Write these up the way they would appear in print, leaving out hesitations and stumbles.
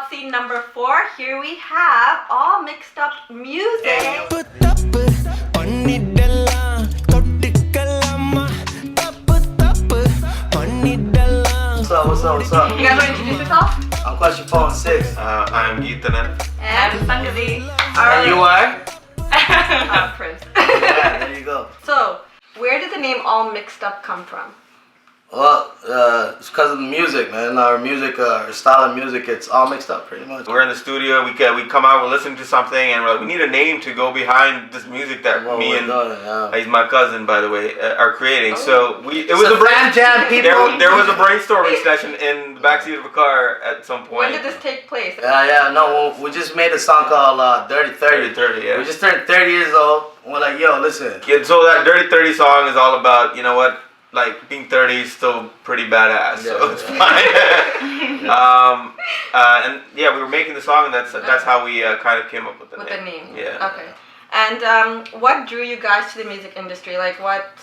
about scene number 4. Here we have all mixed up music. What's up? You guys want to introduce yourself? I'm Question Phone 6. I'm Ethan. And Sangazi. And you are? Prince. Yeah, there you go. So, where did the name All Mixed Up come from? Well, it's because of the music, man. Our music, our style of music, it's all mixed up pretty much. We're in the studio. We come out. We're listening to something, and we're like, we need a name to go behind this music that me and he's my cousin, by the way, are creating. So it was a Fan Jam, people. There was a brainstorming session in the backseat of a car at some point. When did this take place? No, we just made a song called Dirty 30. 30, yeah. We just turned 30 years old. We're like, yo, listen. Yeah, so that Dirty 30 song is all about, you know what? Like, being 30 is still pretty badass, so it's fine. And yeah, we were making the song, and that's how we kind of came up with the name. Yeah. Okay. And what drew you guys to the music industry? Like, what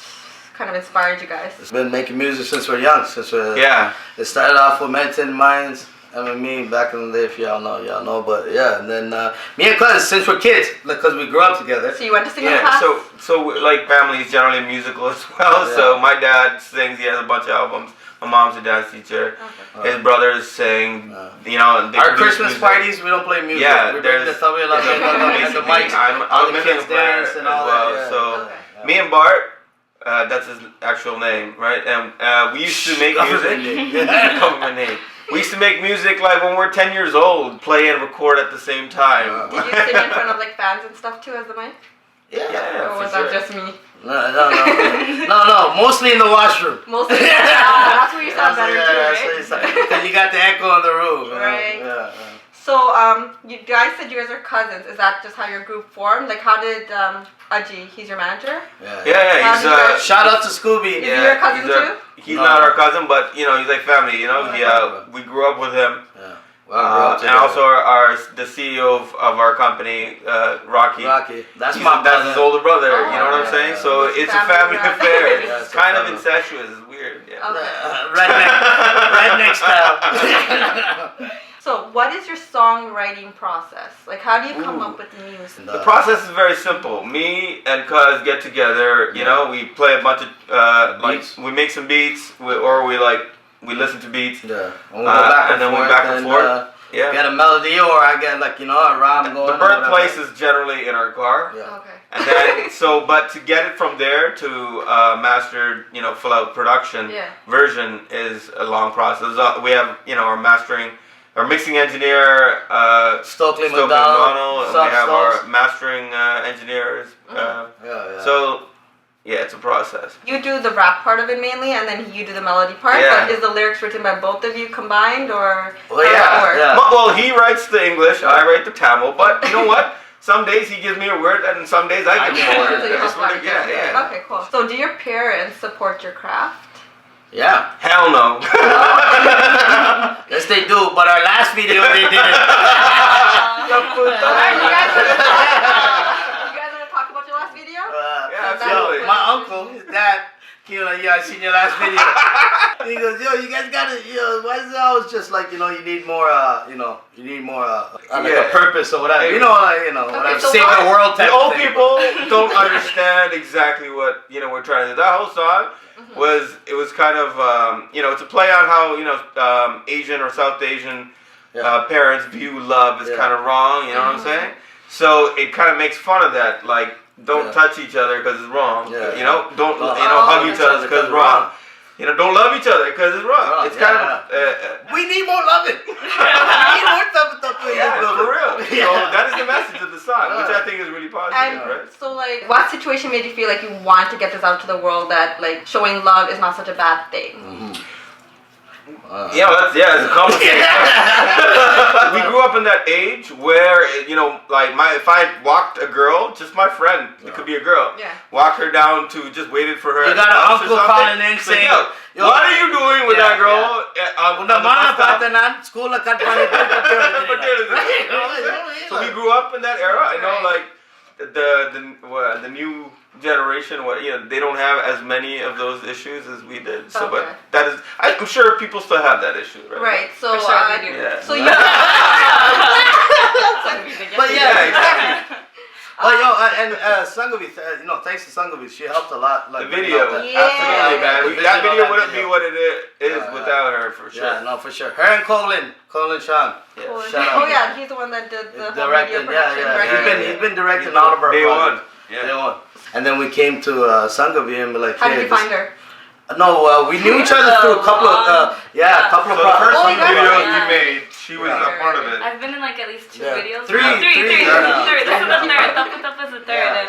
kind of inspired you guys? It's been making music since we're young. It started off with Menton Minds. Me back in the day, if y'all know, but yeah, and then me and cousins, since we're kids, because we grew up together. So you went to singing class? So like family is generally musical as well. Yeah. So my dad sings, he has a bunch of albums. My mom's a dance teacher. Okay. His brothers sing, you know. Our Christmas parties, we don't play music. Yeah, we bring the tabla and the mics, all the kids dance and all that. Yeah. So me and Bart, that's his actual name, right? And we used to make music. Government name. We used to make music like when we're 10 years old, play and record at the same time. Did you sing in front of like fans and stuff too as the mic? Yeah. Or was that just me? No. Mostly in the washroom. Mostly. That's where you sound better too, right? Because you got the echo on the roof. Right. Yeah. So, you guys said you guys are cousins. Is that just how your group formed? Like, how did Aji, he's your manager? Yeah. He's shout out to Scooby. Is he your cousin too? He's not our cousin, but you know, he's like family. You know, we grew up with him. Yeah. And also the CEO of our company, Rocky. That's his older brother. You know what I'm saying? So it's a family affair. Yeah, it's kind of incestuous. It's weird. Yeah. Redneck style. So, what is your songwriting process? Like, how do you come up with the music? The process is very simple. Me and Cuz get together. You know, we play a bunch of we make some beats, or we listen to beats. Yeah. And we go back and forth. Yeah. Get a melody, or I get a rhyme going. The birthplace is generally in our car. Yeah. Okay. And then but to get it from there to mastered, full out production version is a long process. We have our mastering. Our mixing engineer, Stokely McDonald, and we have our mastering engineers. So, it's a process. You do the rap part of it mainly, and then you do the melody part. Yeah. But is the lyrics written by both of you combined, or? Well, he writes the English, I write the Tamil. But you know what? Some days he gives me a word, and some days I give him a word. Yeah. Okay, cool. So, do your parents support your craft? Yeah. Hell no. Yes, they do, but our last video they didn't. You guys want to talk about your last video? Yeah, absolutely. My uncle, his dad, I seen your last video. He goes, you guys gotta, why is it always just like, you need more, like a purpose or whatever. Whatever, so save the world type the old thing. people don't understand exactly what, we're trying to do. That whole song was kind of, it's a play on how, Asian or South Asian parents view love as kind of wrong, you know what I'm saying? So it kind of makes fun of that, like, don't touch each other because it's wrong. Don't hug each other because it's wrong. Don't love each other because it's wrong. It's kind of we need more loving. We need more stuff. For real. So that is the message of the song, which I think is really positive. Right? So, like, what situation made you feel like you want to get this out to the world, that like showing love is not such a bad thing? It's complicated. We grew up in that age where, if I walked a girl, just my friend, it could be a girl, walked her down to just waited for her. You got an uncle calling in saying, what are you doing with that girl? So we grew up in that era. The new generation, they don't have as many of those issues as we did. So, but that is, I'm sure people still have that issue, right? Right. So, So and Sangavi, thanks to Sangavi, she helped a lot. Like, the video, absolutely, man. That video wouldn't be what it is without her, for sure. Yeah, no, for sure. Her and Colin Sean. Yeah. Shout out. Oh yeah, he's the one that did the whole directing. video production. He's been directing all of our Day projects. one. Day one. And then we came to Sangavi and we're like, how did you find her? No, we knew each other through a couple of So the first videos we made, she was a part of it. I've been in like at least 2 videos. Three. This is the third. Top is the third.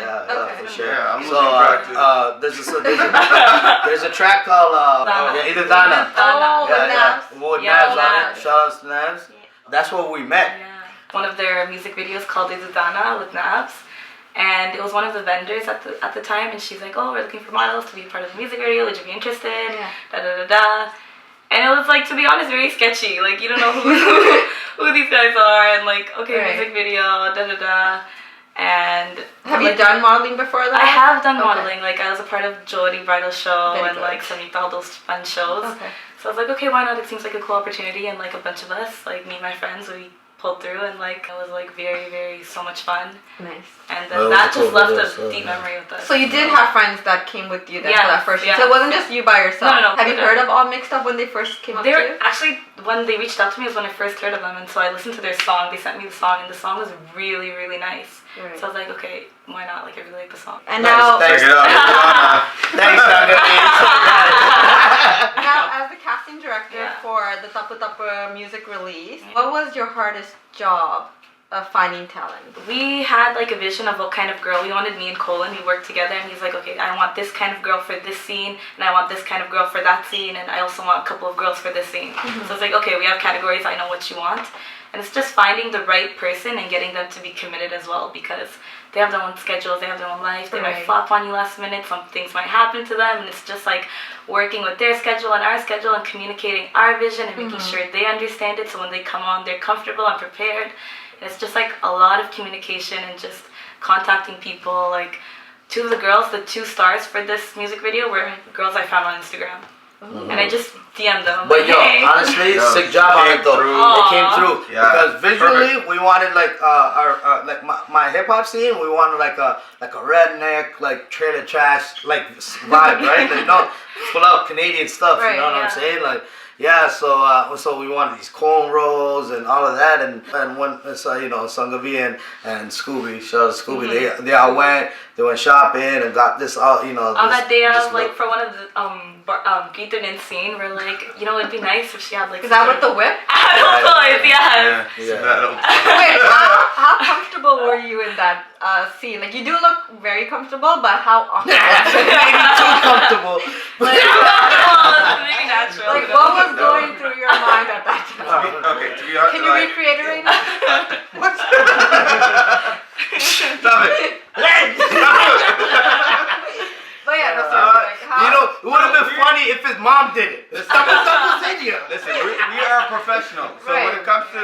For sure. Yeah, I'm So practice. there's a track called Idadana. Oh, With Navs on it. Shout out to Navs. That's where we met. Yeah. One of their music videos called Idadana with Nabs. And it was one of the vendors at the time, and she's like, "Oh, we're looking for models to be part of the music video. Would you be interested?" Yeah. And it was like, to be honest, very sketchy. Like, you don't know who these guys are, and like, okay, music video, And have you done modeling before that? I have done modeling. Like, I was a part of Jody Bridal Show and like Samita, all those fun shows. Okay. So I was like, okay, why not? It seems like a cool opportunity, and like a bunch of us, like me and my friends, we pulled through, and like it was like very, very so much fun. Nice. And then that just left a deep memory with us. So you did have friends that came with you then for that first shoot. Yeah. So it wasn't just you by yourself. No. Have you heard of AllMixedUp when they first came up They to were you? actually, when they reached out to me was when I first heard of them, and so I listened to their song. They sent me the song, and the song was really, really nice. Right. So I was like, okay, why not? Like, I really like the song. And now, Thanks. Check it out. Thanks, now as the casting director for the Tapu Tapu music release, what was your hardest job of finding talent? We had like a vision of what kind of girl we wanted. Me and Colin, we worked together, and he's like, okay, I want this kind of girl for this scene, and I want this kind of girl for that scene, and I also want a couple of girls for this scene. So it's like, okay, we have categories, I know what you want. And it's just finding the right person and getting them to be committed as well, because they have their own schedules, they have their own life, they might flop on you last minute, some things might happen to them, and it's just like working with their schedule and our schedule and communicating our vision and making sure they understand it, so when they come on, they're comfortable and prepared. And it's just like a lot of communication and just contacting people. Like, two of the girls, the 2 stars for this music video, were girls I found on Instagram. And I just DM'd them. But honestly, sick job on it though. It came through because visually we wanted like our like my hip hop scene. We wanted like a redneck like trailer trash like vibe, right? Like full out Canadian stuff. You know what I'm saying? Like. Yeah, so we wanted these cornrows and all of that, and when Sangavi and Scooby, shout out to Scooby, they all went shopping and got this all on that day I was like, for one of the Gitanin scene, we're like, it'd be nice if she had like. Is that with the whip? Yeah. Wait, how comfortable were you in that scene? Like, you do look very comfortable, but how awkward? Maybe too comfortable. Maybe natural. Like, what was going through your mind at that time? Okay, to be honest, can you recreate it right now? What? Stop it. But yeah, that's like how. It would have been funny if his mom did it. Stuff was in you. Listen, we are professionals, so when it comes to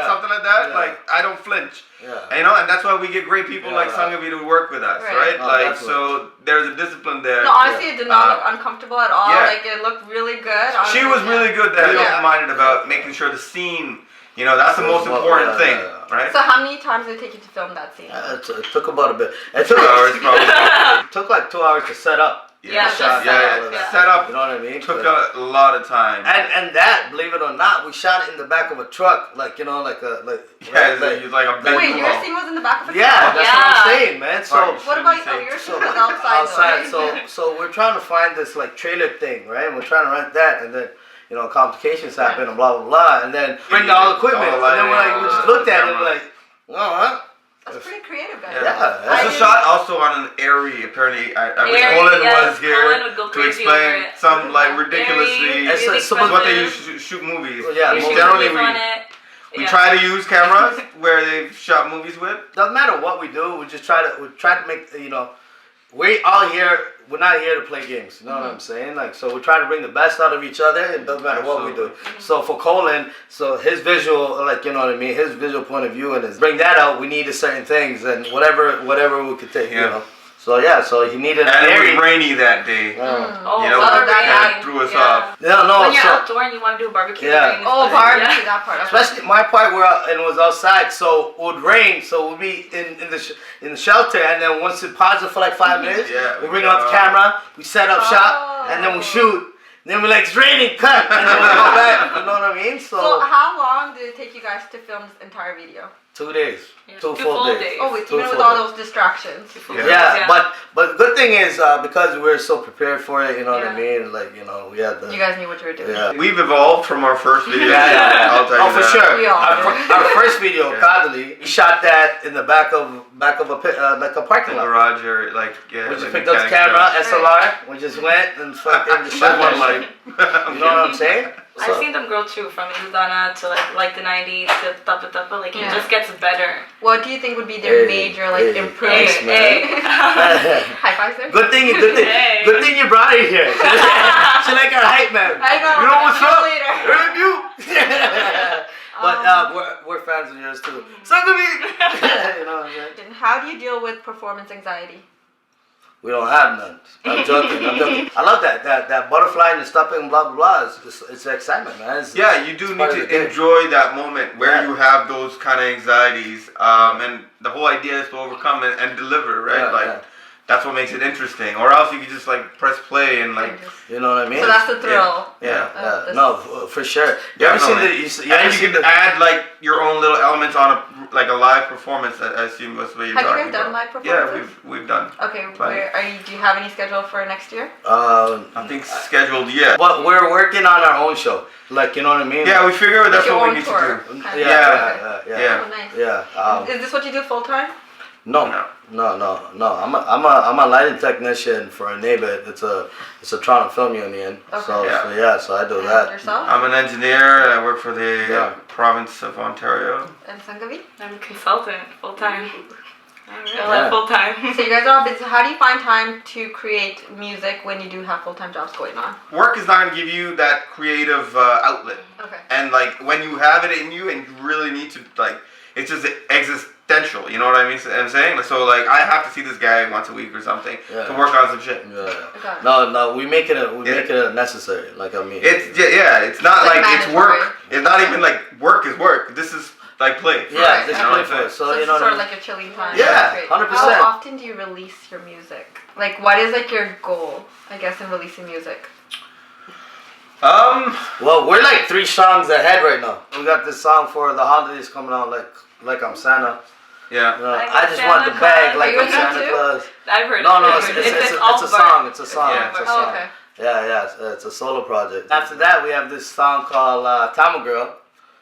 something like that, like, I don't flinch. And that's why we get great people like Sangavi to work with us, right? Like, so there's a discipline there. No, honestly, it did not look uncomfortable at all. Like, it looked really good. She was really good there, open-minded about making sure the scene, that's the most important thing, right? So how many times did it take you to film that scene? It took about a bit. It 2 hours probably. It took like 2 hours to set up. Set up. You know what I mean? Took a lot of time. And that, believe it or not, we shot it in the back of a truck, like a like a big. Wait, your scene was in the back of a truck? Yeah, that's what I'm saying, man. So what about your scene was outside? So we're trying to find this like trailer thing, right? And we're trying to rent that, and then complications happen and blah blah blah, and then bring all the equipment, and then we just looked at it and we're like, oh, that's pretty creative, guys. Yeah. It's a shot also on an airy. Apparently, I wish Colin was here to explain some like ridiculously. It's what they use to shoot movies. Generally, we try to use cameras where they've shot movies with. Doesn't matter what we do. We try to make we all here. We're not here to play games. You know what I'm saying? Like, so we try to bring the best out of each other. It doesn't matter what we do. So for Colin, his visual, like, you know what I mean, his visual point of view and bring that out. We needed certain things and whatever we could take. So So yeah, so he needed And an it area. was rainy that day. Oh, You know, so that threw us off. No, no. When you're So, outdoor and you want to do a barbecue. Yeah. the rain is Oh, good. barbecue, Yeah. that part. Okay. especially my part where it was outside, so it would rain, so we'd be in the shelter, and then once it pauses for like 5 minutes, Yeah, we bring out the camera, we set up shop, and then we shoot. Then we're like, it's raining, cut, and then we go back. You know what I mean? So how long did it take you guys to film this entire video? 2 days, Yeah. two Two full full days. days. Oh, it's Two even with full all days. those distractions. Yeah, but the good thing is because we're so prepared for it, you know what I Yeah. mean? Like, you know, we had the. You guys knew what you were doing. Yeah. We've evolved from our first video. Yeah. I'll tell you Oh, for that. sure. We all Our first video, Yeah. Kadali, we shot that in the back of a like a The parking lot. garage or like, yeah. We just like picked up the mechanic camera, shop. SLR. We just went and fucking just shot One one light. You know what I'm saying? I've seen them grow too, from Izudana to like the 90s to Tapa Tapa. Like it Yeah. just gets better. What do you think would be their Hey, major like hey, improvement? thanks, man. High fives there. Good thing Hey. good thing you brought her here. She like our hype man. I know. You know what's up? Later. Review. But we're fans of yours too. Suck with me. You know what I'm saying? How do you deal with performance anxiety? We don't have none. I'm joking. I love that butterfly and the stuffing, blah blah blah. It's excitement, man. Yeah, you do need part of the to game. enjoy that moment where Yeah. you have those kind of anxieties, and the whole idea is to overcome it and deliver, right? Yeah, like yeah. that's what makes it interesting. Or else you could just like press play and like, You know what I mean? So that's the thrill. yeah. This- No, for sure. You ever seen Definitely. you ever And you seen can add like your own little elements on a live performance. I assume that's what you're Have you talking guys done about. live performances? Yeah, we've done. Okay, Fine. where are you? Do you have any schedule for next year? Nothing scheduled yet. But we're working on our own show. Like, you know what I mean? Yeah, we figure that's your what own we need tour. to do. Kind of. Yeah. Yeah. Oh, nice. Yeah. Is this what you do full time? No. I'm a lighting technician for a neighbor. It's a Toronto film union. Okay. So I do that. Yourself? I'm an engineer and I work for the Yeah. province of Ontario. And Sangavi? I'm a consultant, full time. Yeah. Full time. So you guys are all busy. How do you find time to create music when you do have full-time jobs going on? Work is not going to give you that creative outlet. Okay. And like when you have it in you and you really need to like, it's just existential. You know what I mean? I'm saying so like I have to see this guy once a week or something to work on some shit. Yeah. Okay. No, we make it necessary. Like I mean. It's it's not It's like like it's work. mandatory. It's not even like work is work. This is like play. for Yeah, us, this you know play what I'm for saying? us. So So you it's know. sort of like your chilling time. Yeah, That's great. 100%. How often do you release your music? Like, what is like your goal, I guess, in releasing music? Well, we're like 3 songs ahead right now. We got this song for the holidays coming out, like I'm Santa. Yeah. You know, Like I I'm just want Santa the bag, Claus. like Are you I'm in that Santa too? Claus. I've heard No, it. it's all a song. It's a song. Yeah. It's a Oh, song. okay. Yeah, it's a solo project. After that, we have this song called Tama Girl.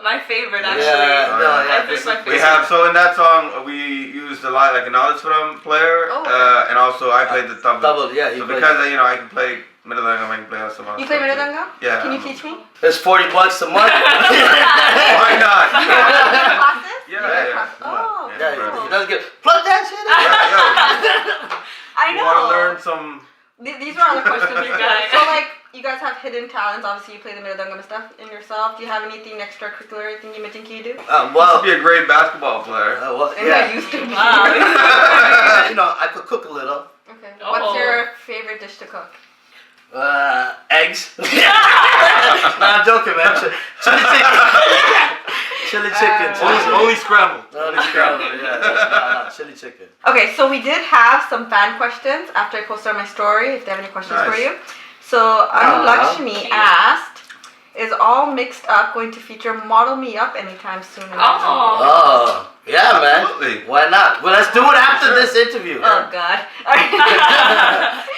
My favorite, actually. Yeah, no, I yeah. think This my is, We have so in that song we used a lot like an Audisfram player, Oh, okay. and also I played the tabla. double. Yeah, he So played- because I can play Middlangam, I can play some other You play stuff, too. Miradanga? Yeah. Can you teach me? It's $40 a month. Why not? Classes? Yeah. Oh, Yeah, cool. he does good. Plug that shit in. I You know. want to learn some? These were all the questions you guys. guys. So like, you guys have hidden talents. Obviously, you play the Miradanga stuff in yourself. Do you have anything extracurricular thing you think you do? Well, Be a great basketball player. And yeah. I used to. Wow. You know, I could cook a little. Okay. Oh. What's your favorite dish to cook? Eggs. No, I'm joking, man. Chili chicken. Chili chicken. Only scrambled. Only scrambled. Yeah. No, chili chicken. Okay, so we did have some fan questions after I posted on my story. If they have any questions for Nice. you. So Anu Lakshmi asked, "Is AllMixedUp going to feature ModelMeUp anytime soon?" Oh, yeah, man. Absolutely. Why not? Well, let's do it after this interview. Oh God.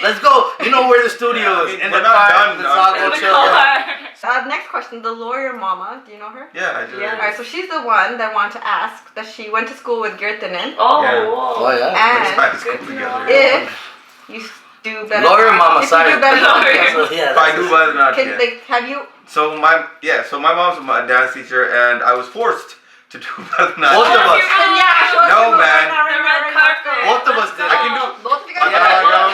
Let's go. You know where the studio is. Yeah, In we're the not car. done, Let's done. all go chill. Next question, the lawyer mama. Do you know her? Yeah, I do. Yeah. Alright, so she's the one that wanted to ask that she went to school with Girtanen. Oh, Yeah. whoa. Oh, yeah. Let's And try to school together. if you do better, Lawyer mama, if sorry. you do better, Lawyer. Yeah, If I do better not can, yet. like, have you? So my mom's a dance teacher, and I was forced to do Bharatanatyam. Both of us. Then yeah, show us No, your move man. right now, right The now, red right now, let's go. carpet. Both of us did. I can do Both of you guys do it. Padagam,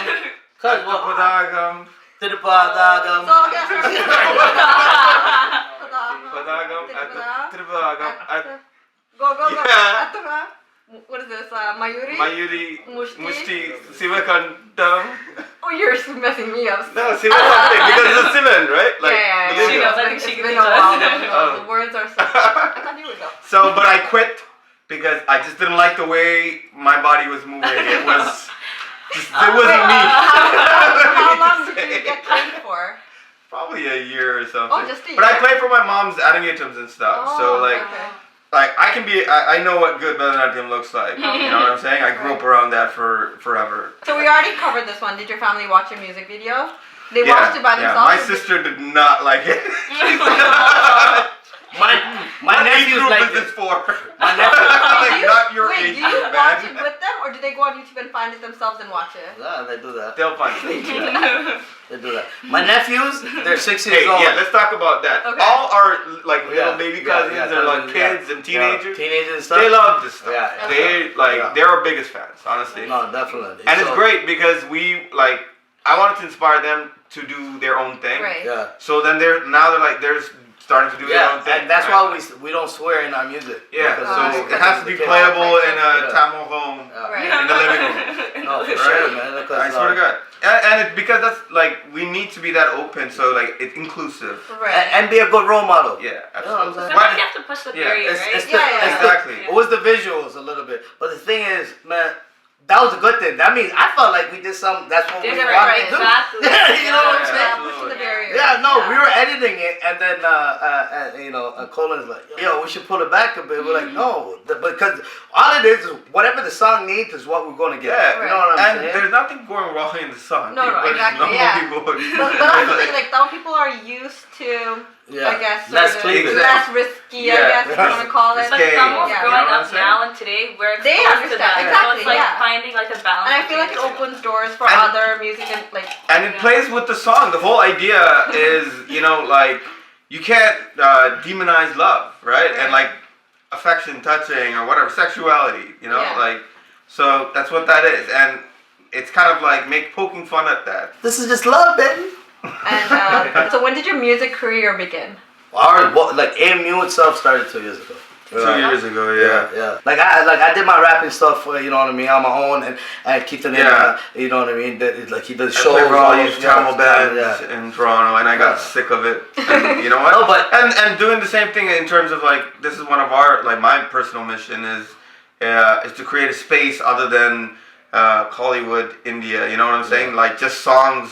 Cause what? Padagam, Tirupadagam. So guess Padagam, Tribagam. Go. Yeah. What is this? this? Mayuri? Mayuri, Mushti? Mushti, Sivakandam. Oh, you're messing me up. No, Sivakandam, because it's a Sivan, right? Like, yeah. the She video. knows. I think It's she been can a teach while. us. No, the words are so... I thought you would know. So, but I quit because I just didn't like the way my body was moving. It was, it wasn't me. How long did you get trained for? Probably a year or something. Oh, just a But I year. play for my mom's animators and stuff. Oh, so like, okay. like I can be. I know what good Bharatanatyam looks like. You know what I'm saying? I grew up around that for forever. So we already covered this one. Did your family watch your music video? They watched it by themselves? My sister did not like it. My nephew's like this for. My nephew. Like, not your wait, age do you group, watch man. it with them, or do they go on YouTube and find it themselves and watch it? Yeah, they do that. They'll find it. They do that. My nephews, they're 6 years Hey, old. yeah, let's talk about that. Okay. All our like little Yeah, baby yeah, cousins yeah, or like cousins, kids yeah. and teenagers. Teenagers and stuff. They love this stuff. Yeah, yeah. They like Yeah. they're our biggest fans, honestly. No, definitely. And it's great because we like I wanted to inspire them to do their own thing. Right. Yeah. So then they're starting to do their own Yeah, thing. and that's right? why we don't swear in our music. Yeah, Because so it's- it has to be it's- playable in a Yeah. Tamil home Yeah. Right. in the living room. No, for Right? sure, man. Because, I swear to God. And it's because that's like we need to be that open, so like it's inclusive. Right. and be a good role model. Yeah, You know what I'm absolutely. saying? Sometimes you have to push the Yeah, barrier, It's, right? it's Yeah, the, yeah. it's the- Exactly. it was the visuals a little bit, but the thing is, man, that was a good thing. That means I felt like we did something. That's what we Different, wanted right, to do. exactly. You know what I'm Yeah. saying? Pushing the barrier. Yeah, no, we were editing it, and then Colin's like, "Yo, we should pull it back a bit." We're like, "No," because all it is whatever the song needs is what we're gonna get. Yeah, You know what I'm and saying? there's nothing going wrong in the song. No, But exactly, normal yeah. people But that's the thing, like some people are used to, Yeah. I guess, Less sort of cleavage. less risky, Yeah. I guess you want to call it. But Risque. someone Yeah. growing You know what I'm up saying? now and today, we're They exposed to understand, that. So exactly, it's like yeah. finding like a balance. And I feel like it between the two. opens doors for And- other music and like. And it plays with the song. The whole idea is, like, you can't demonize love, right? And like affection, touching, or whatever, sexuality, Yeah. like, so that's what that is. And it's kind of like poking fun at that. This is just love, baby. And so when did your music career begin? Like AMU itself started 2 years ago. 2 years ago, Yeah. Like I did my rapping stuff, you know what I mean, on my own, and keep the Yeah. you know what I mean. Like he does I shows. played for all these Tamil bands Yeah. in Toronto, and I got Yeah. sick of it. And you know what? No, but- and doing the same thing in terms of like this is one of our my personal mission is to create a space other than Hollywood, India. You know what I'm saying? Like just songs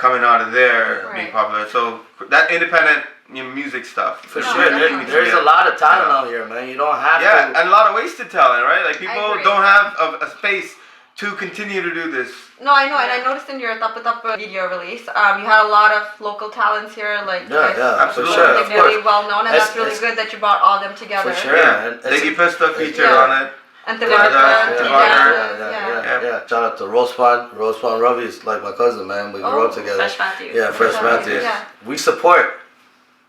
coming out of there being Right. popular. So that independent music stuff For is sure, really definitely. key to there's get. a lot of talent Yeah. out here, man. You don't have Yeah, to. and a lot of wasted talent, right? Like people agree. don't have a space to continue to do this. No, I know, and I noticed in your Tappa Tappa video release, you had a lot of local talents here, like Yeah, yeah, absolutely. for sure, like of really course. well known, and It's- that's really it's- good that you brought all them together. For sure. Yeah, and Lady Pista feature Yeah. on it. And Yeah, Tavarka, yeah, yeah. Yeah. Shout out to Rosepond. Rosepond Ravi is like my cousin, man. We grew up together. Fresh Matthews. Yeah, Fresh Fresh Matthews. Yeah. We support.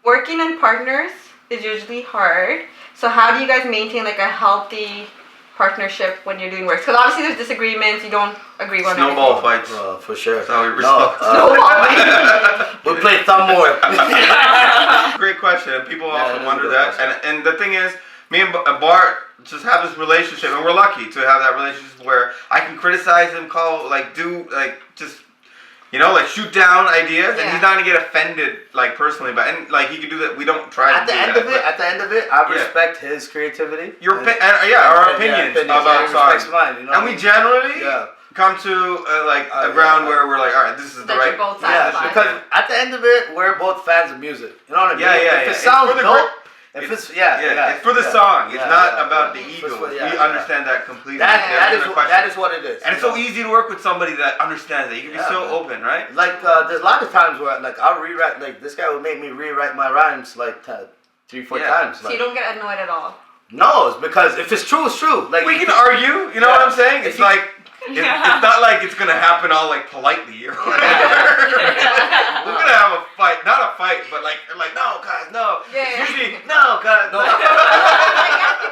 Working in partners is usually hard. So how do you guys maintain like a healthy partnership when you're doing work? Because obviously there's disagreements, you don't agree on Snowball fights. For sure. That's how we No, respond. Snowball. we play thumb war. Great question, and people Yeah, often it is a wonder good that. question. And the thing is, me and Bart just have this relationship, and we're lucky to have that relationship where I can criticize him, shoot down ideas, and Yeah. he's not gonna get offended, personally. But and he can do that. We don't try At to the do end that. of it, but I Yeah. respect his creativity. our Yeah, opinions he about respects songs, mine. You know and what I we mean? generally Yeah. come to a Yeah. ground where we're like, all right, this is the That right. you're both Yeah, satisfied. because at the end of it, we're both fans of music. You know what I mean? Yeah, yeah, If yeah. it It's sounds for the dope, gr- if it's yeah, it's for the yeah. song. It's Yeah, not yeah, about yeah. the ego. For- yeah, We yeah. understand that completely. That There's no question. that is what it is. And it's you so know? easy to work with somebody that understands that. You can be Yeah, so man. open, right? Like there's a lot of times where I'll rewrite this guy would make me rewrite my rhymes 3-4 Yeah. times. So you don't get annoyed at all. No, it's because if it's true, it's true. Like We can argue. You know what I'm saying? It's If you- like it's not like it's gonna happen all politely or whatever. We're gonna have a fight, not a fight, but like no, guys, no. Yeah, It's yeah. usually no, guys, no.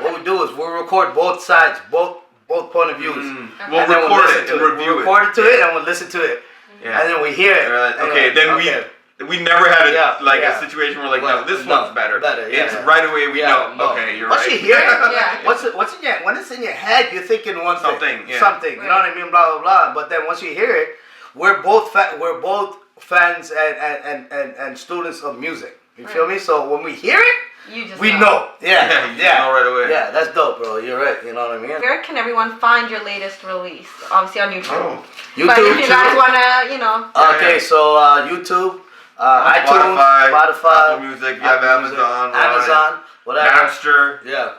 What we do is we'll record both sides, both point of views. We'll And then record listen it to and review We'll record it to it and we'll listen to it. Yeah. And then we hear it. Right, And okay, then we we never had a Yeah. a situation where like, Well, no, this no, one's better. yeah, It's yeah. right away we know. No. Okay, you're Once right. you hear it, Yeah. what's in your when it's in your head, you're thinking one Something, thing, yeah. something. You know what I mean? Blah blah blah. But then once you hear it, we're both fans and students of music. You feel me? So when we hear it, we know. Yeah, You know right away. Yeah, that's dope, bro. You're right. You know what I mean? Where can everyone find your latest release? Obviously on YouTube. Oh. But if you YouTube guys too. wanna, you know. Okay, so YouTube, iTunes, Spotify, Apple Music, you have Amazon, Amazon, whatever. Napster. Yeah.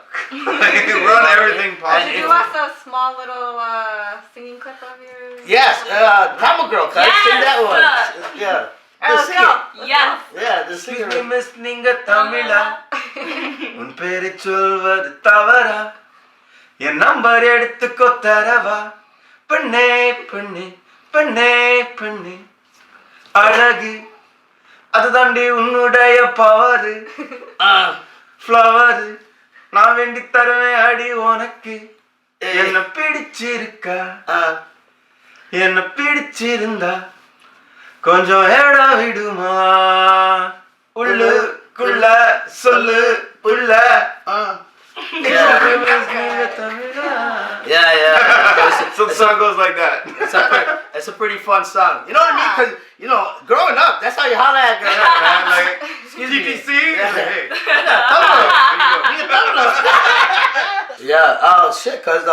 Run everything Could possible. you do us a small little singing clip of your? Yes, Tamil girl, can I sing that one? Yeah. Let's Just go. sing it. Yes. Yeah, the singer. Excuse me, miss, நீங்க தமிழா உன் பேரை சொல்வது தவறா என் number எடுத்துக்கோ தரவா பெண்ணே பெண்ணே பெண்ணே பெண்ணே அழகு அதுதாண்டி உன்னுடைய பவரு ஃப்ளவரு நான் வேண்டி தருவேன் அடி உனக்கு என்ன பிடிச்சிருக்கா என்ன பிடிச்சிருந்தா கொஞ்சம் ஏடா விடுமா உள்ளுக்குள்ள சொல்லு புள்ள Yeah. So the song goes like that. It's a pretty fun song. You know what I mean? Because, you know, growing up, that's how you holler at girls, man. Like, excuse me. TTC? Yeah. Hey. Yeah, oh shit, because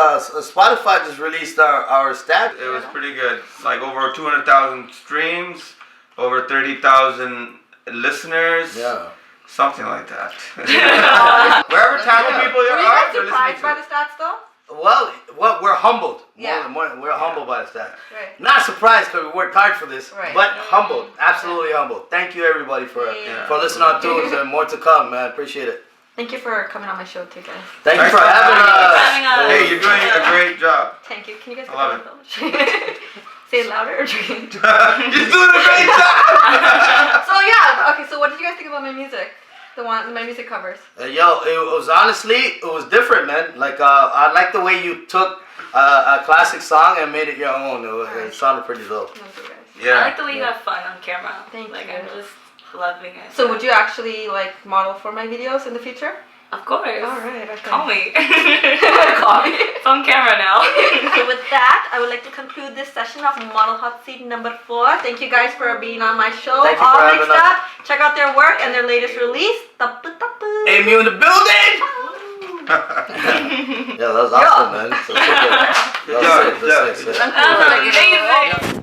Spotify just released our stats. It was pretty good. Like over 200,000 streams, over 30,000 listeners. Yeah. Something like that. Wherever Tamil people Were you are, guys they're surprised by listening the stats though? Well, we're humbled. Yeah. We're humbled by the stats. Right. Not surprised because we worked hard for this, Right. but humbled. Absolutely humbled. Thank you, everybody, for listening on tunes and more to come, man. Appreciate it. Thank you for coming on my show too, guys. Thank you Thanks for for having having us. us. Hey, you're doing a great job. Thank you. Can you guys I love say it louder or drink? You're doing a great job! So yeah, okay, so what did you guys think about my music? My music covers. Yo, it was honestly, it was different, man. Like, I like the way you took a classic song and made it your own. It sounded pretty dope. Thank you guys. Yeah. I like the way you have fun on camera. Thank like, you. I'm just loving it. So would you actually like model for my videos in the future? Of course. Alright, okay. Call me. Call me. It's on camera now. So with that, I would like to conclude this session of Model Hot Seat number 4. Thank you guys for being on my show. Thank you for having us. AllMixedUp. Check out their work and their latest release. Tapu tapu. AMU in the building! Yeah, that was awesome, man. So, that was sick. Yeah. That's sick. That was amazing.